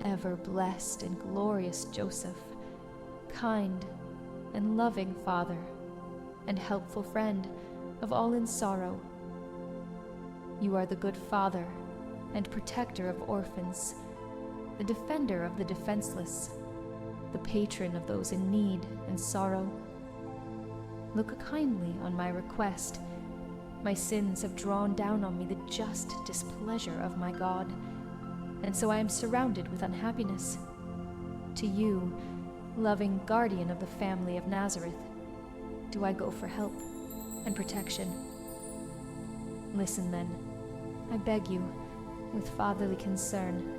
ever blessed and glorious Joseph, kind and loving Father, and helpful friend of all in sorrow. You are the good Father and protector of orphans, the defender of the defenseless, the patron of those in need and sorrow. Look kindly on my request. My sins have drawn down on me the just displeasure of my God, and so I am surrounded with unhappiness. To you, loving guardian of the family of Nazareth, do I go for help and protection. Listen then, I beg you, with fatherly concern,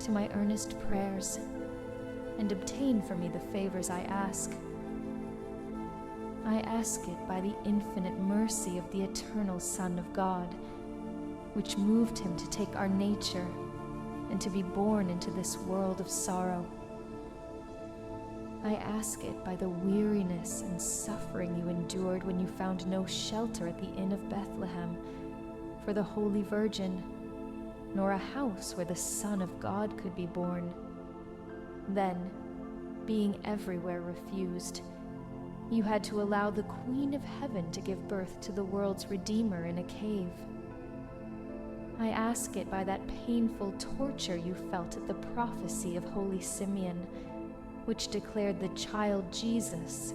to my earnest prayers, and obtain for me the favors I ask. I ask it by the infinite mercy of the eternal Son of God, which moved him to take our nature and to be born into this world of sorrow. I ask it by the weariness and suffering you endured when you found no shelter at the Inn of Bethlehem for the Holy Virgin, nor a house where the Son of God could be born. Then, being everywhere refused, you had to allow the Queen of Heaven to give birth to the world's Redeemer in a cave. I ask it by that painful torture you felt at the prophecy of Holy Simeon, which declared the child Jesus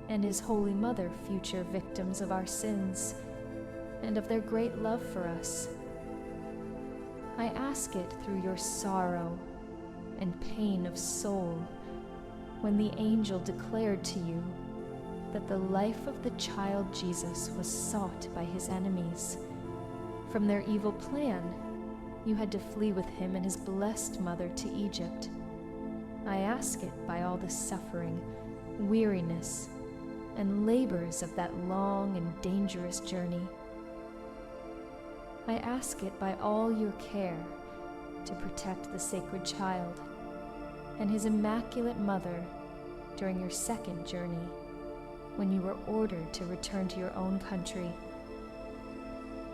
and his Holy Mother future victims of our sins and of their great love for us. I ask it through your sorrow and pain of soul, when the angel declared to you that the life of the child Jesus was sought by his enemies. From their evil plan, you had to flee with him and his blessed mother to Egypt. I ask it by all the suffering, weariness, and labors of that long and dangerous journey. I ask it by all your care to protect the sacred child and his immaculate mother during your second journey, when you were ordered to return to your own country.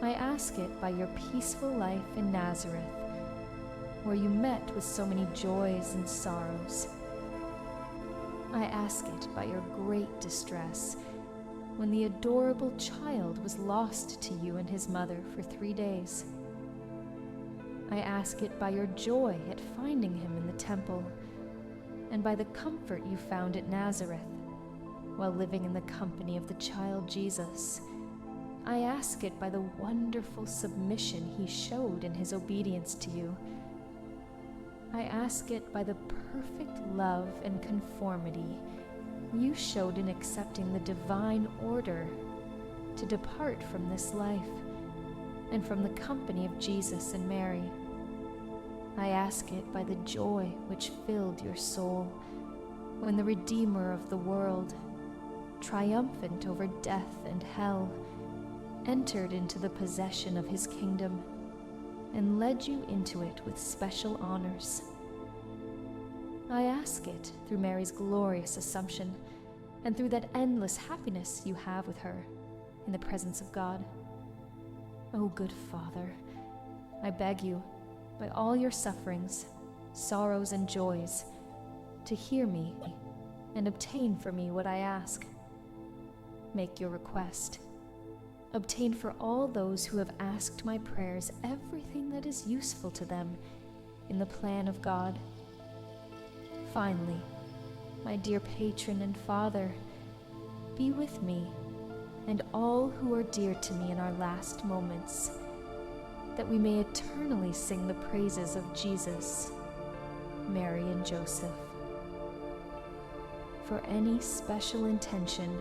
I ask it by your peaceful life in Nazareth, where you met with so many joys and sorrows. I ask it by your great distress, when the adorable child was lost to you and his mother for 3 days. I ask it by your joy at finding him in the temple, and by the comfort you found at Nazareth, while living in the company of the child Jesus. I ask it by the wonderful submission he showed in his obedience to you. I ask it by the perfect love and conformity you showed in accepting the divine order to depart from this life and from the company of Jesus and Mary. I ask it by the joy which filled your soul when the Redeemer of the world, triumphant over death and hell, entered into the possession of his kingdom and led you into it with special honors. I ask it through Mary's glorious Assumption and through that endless happiness you have with her in the presence of God. O good Father, I beg you, by all your sufferings, sorrows, and joys, to hear me and obtain for me what I ask. Make your request. Obtain for all those who have asked my prayers everything that is useful to them in the plan of God. Finally, my dear patron and Father, be with me and all who are dear to me in our last moments, that we may eternally sing the praises of Jesus, Mary, and Joseph. For any special intention